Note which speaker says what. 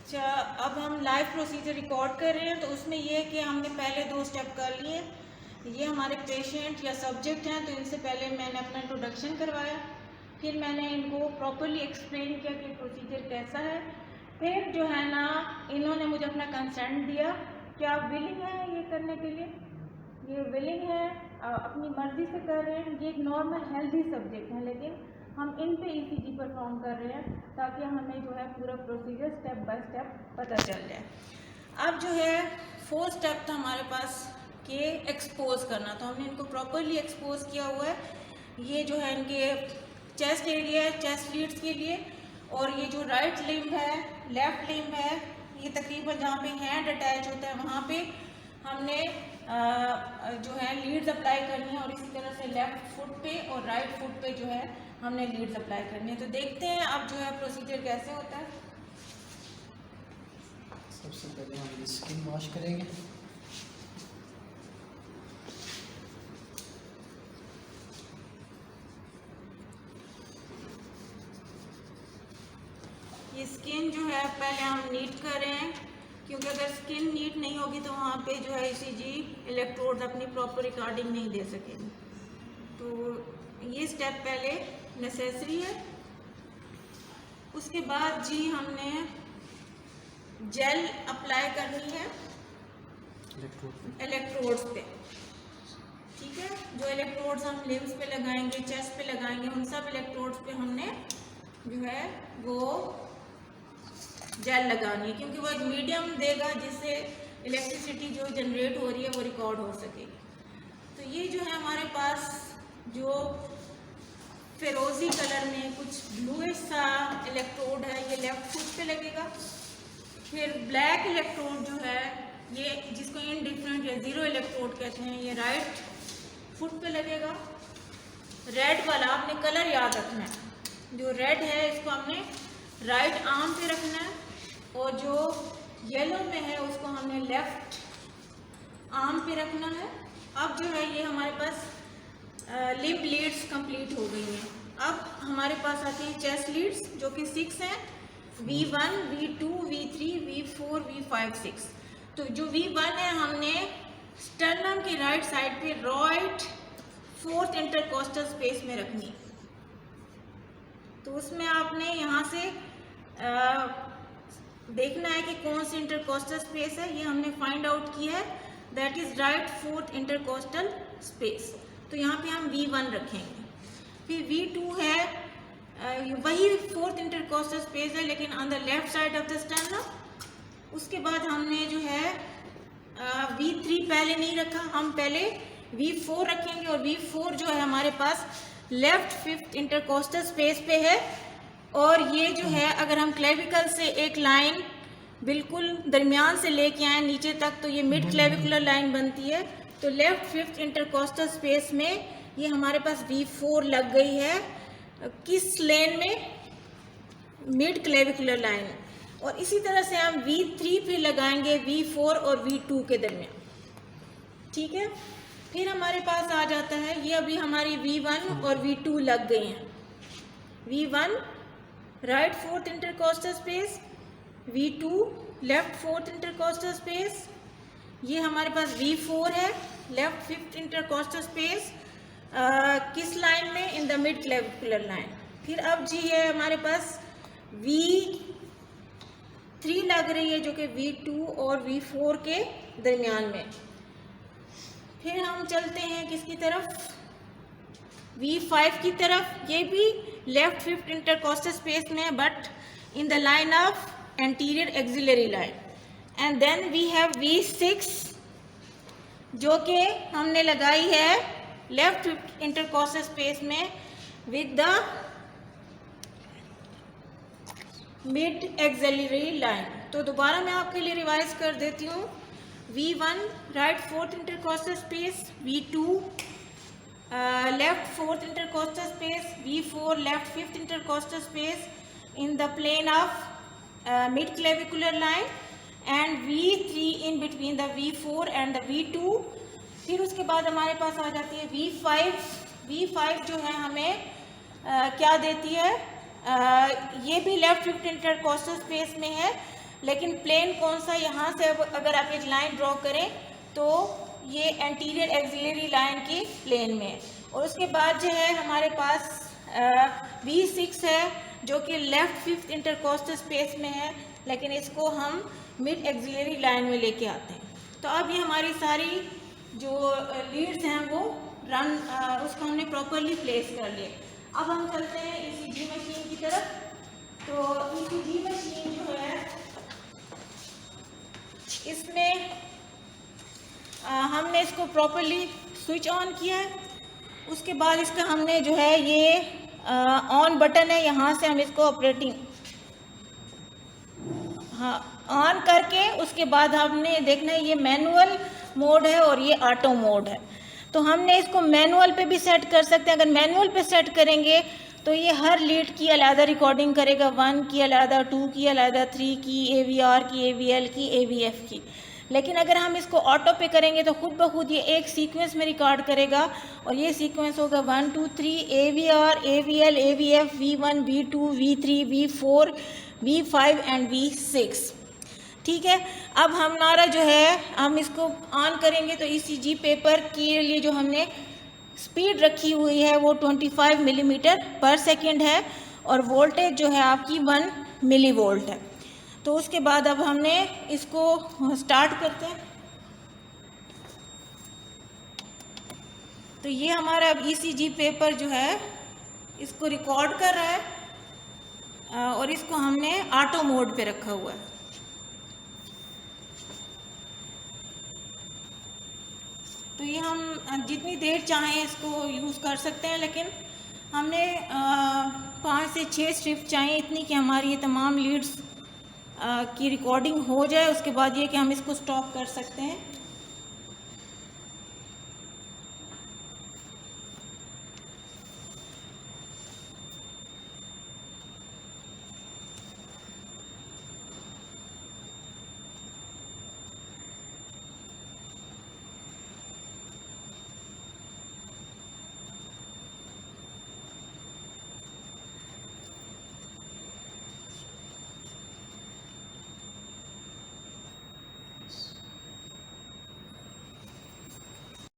Speaker 1: अच्छा, अब हम लाइव प्रोसीजर रिकॉर्ड कर रहे हैं। तो उसमें ये है कि हमने पहले 2 स्टेप कर लिए। ये हमारे पेशेंट या सब्जेक्ट हैं, तो इनसे पहले मैंने अपना इंट्रोडक्शन करवाया, फिर मैंने इनको प्रॉपरली एक्सप्लेन किया कि प्रोसीजर कैसा है। फिर जो है ना, इन्होंने मुझे अपना कंसेंट दिया कि आप विलिंग हैं ये करने के लिए, ये विलिंग है, अपनी मर्ज़ी से कर रहे हैं। ये एक नॉर्मल हेल्दी सब्जेक्ट है, लेकिन हम इन पे ECG परफॉर्म कर रहे हैं ताकि हमें जो है पूरा प्रोसीजर स्टेप बाय स्टेप पता चल जाए। अब जो है 4th स्टेप था हमारे पास कि एक्सपोज करना, तो हमने इनको प्रॉपरली एक्सपोज किया हुआ है। ये जो है इनके चेस्ट एरिया है, चेस्ट लीड्स के लिए, और ये जो राइट लिम्ब है, लेफ्ट लिम्ब है, ये तकरीबन जहाँ पे हैंड अटैच होता है वहाँ पे हमने जो है लीड्स अप्लाई करनी है, और इसी तरह से लेफ्ट फुट पे और राइट फुट पे जो है हमने लीड्स अप्लाई करनी है। तो देखते हैं अब जो है प्रोसीजर कैसे होता है।
Speaker 2: सबसे पहले हम स्किन वॉश करेंगे।
Speaker 1: ये स्किन जो है पहले हम नीट कर रहे हैं, क्योंकि अगर स्किन नीट नहीं होगी तो वहाँ पे जो है ECG इलेक्ट्रोड्स अपनी प्रॉपर रिकॉर्डिंग नहीं दे सकेंगे। तो ये स्टेप पहले नेसेसरी है। उसके बाद जी हमने जेल अप्लाई करनी है इलेक्ट्रोड्स पे, ठीक है। जो इलेक्ट्रोड्स हम लिम्स पे लगाएंगे, चेस्ट पे लगाएंगे, उन सब इलेक्ट्रोड्स पे हमने जो है वो जेल लगानी है, क्योंकि वो एक मीडियम देगा जिससे इलेक्ट्रिसिटी जो जनरेट हो रही है वो रिकॉर्ड हो सकेगी। तो ये जो है हमारे पास जो फिरोजी कलर में कुछ ब्लूइश सा इलेक्ट्रोड है, ये लेफ्ट फुट पे लगेगा। फिर ब्लैक इलेक्ट्रोड जो है, ये जिसको इनडिफरेंट या ज़ीरो इलेक्ट्रोड कहते हैं, ये राइट फुट पे लगेगा। रेड वाला आपने कलर याद रखना है, जो रेड है इसको हमने राइट आर्म पे रखना है, और जो येलो में है उसको हमने लेफ्ट आर्म पे रखना है। अब जो है ये हमारे पास लिम्ब लीड्स कंप्लीट हो गई हैं। अब हमारे पास आती हैं चेस्ट लीड्स, जो कि 6 हैं, V1, V2, V3, V4, V5, 6। तो जो V1 है हमने स्टर्नम की राइट साइड पे राइट 4th इंटरकोस्टल स्पेस में रखनी। तो उसमें आपने यहाँ से देखना है कि कौन सी इंटरकोस्टल स्पेस है। ये हमने फाइंड आउट किया है, that is right 4th intercostal space. तो यहाँ पे हम V1 रखेंगे। फिर V2 है, वही 4th इंटरकोस्टल स्पेस है, लेकिन on the left side of the sternum. उसके बाद हमने जो है V3 पहले नहीं रखा, हम पहले V4 रखेंगे, और V4 जो है हमारे पास लेफ्ट 5th इंटरकोस्टल स्पेस पे है। और ये जो है अगर हम क्लेविकल से एक लाइन बिल्कुल दरमियान से लेके आए नीचे तक, तो ये मिड क्लेविकुलर लाइन बनती है। तो लेफ्ट 5th इंटरकोस्टल स्पेस में ये हमारे पास V4 लग गई है। किस लेन में? Mid clavicular line. और इसी तरह से हम V3 पे लगाएंगे V4 और V2 के दरमियान, ठीक है। फिर हमारे पास आ जाता है, ये अभी हमारी V1 और V2 लग गई हैं। V1 right 4th intercostal space, V2 left 4th intercostal space, ये हमारे पास V4 है लेफ्ट 5th इंटरकोस्टल स्पेस। किस लाइन में? In the mid clavicular line. फिर अब जी है हमारे पास V3 लग रही है, जो कि V2 और V4 के दरमियान में। फिर हम चलते हैं किसकी तरफ? V5 की तरफ। ये भी लेफ्ट 5th इंटरकोस्टल स्पेस में है, but in the line of anterior axillary line. And then we have V6, जो कि हमने लगाई है लेफ्ट 5th इंटरकोस्टल स्पेस में with the mid axillary line. तो दोबारा मैं आपके लिए रिवाइज कर देती हूँ। V1 right 4th intercostal space, V2 left 4th intercostal space, V4 left 5th intercostal space in the plane of mid clavicular line, and V3 in between the V4 and the V2। फिर उसके बाद हमारे पास आ जाती है V5। V5 जो है हमें क्या देती है? ये भी लेफ्ट 5th इंटरकोस्टल स्पेस में है, लेकिन प्लेन कौन सा, यहाँ से अगर आप एक लाइन ड्रॉ करें तो ये एंटीरियर एक्सिलरी लाइन की प्लेन में है। और उसके बाद जो है हमारे पास V6 है जो कि लेफ्ट फिफ्थ इंटरकोस्टल स्पेस में है, लेकिन इसको हम मिड एक्सिलरी लाइन में लेके आते हैं। तो अब ये हमारी सारी जो लीड्स हैं वो उसको हमने प्रॉपरली प्लेस कर लिए। अब हम चलते हैं ECG मशीन की तरफ। तो ECG मशीन जो है इसमें हमने इसको प्रॉपरली स्विच ऑन किया है। उसके बाद इसका हमने जो है ये ऑन बटन है, यहाँ से हम इसको ऑपरेटिंग ऑन करके उसके बाद हमने देखना है ये मैनुअल मोड है और ये ऑटो मोड है। तो हमने इसको मैनुअल पे भी सेट कर सकते हैं। अगर मैनुअल पे सेट करेंगे तो ये हर लीड की अलग रिकॉर्डिंग करेगा, 1 की अलग, 2 की अलग, 3 की, AVR की, AVL की, AVF की। लेकिन अगर हम इसको ऑटो पे करेंगे तो खुद ब खुद ये एक सीक्वेंस में रिकॉर्ड करेगा और ये सीक्वेंस होगा 1 2 3 AVR, AVL, AVF, V1, V2, V3, V4, V5 and V6। ठीक है, अब हमारा जो है हम इसको ऑन करेंगे तो ECG पेपर के लिए जो हमने स्पीड रखी हुई है वो 25 मिलीमीटर पर सेकेंड है और वोल्टेज जो है आपकी 1 मिलीवोल्ट है। तो उसके बाद अब हमने इसको स्टार्ट करते हैं। तो ये हमारा अब ECG पेपर जो है इसको रिकॉर्ड कर रहा है और इसको हमने ऑटो मोड पे रखा हुआ है। तो ये हम जितनी देर चाहें इसको यूज़ कर सकते हैं, लेकिन हमने 5 से 6 स्ट्रिप चाहिए इतनी कि हमारी ये तमाम लीड्स की रिकॉर्डिंग हो जाए। उसके बाद ये कि हम इसको स्टॉप कर सकते हैं।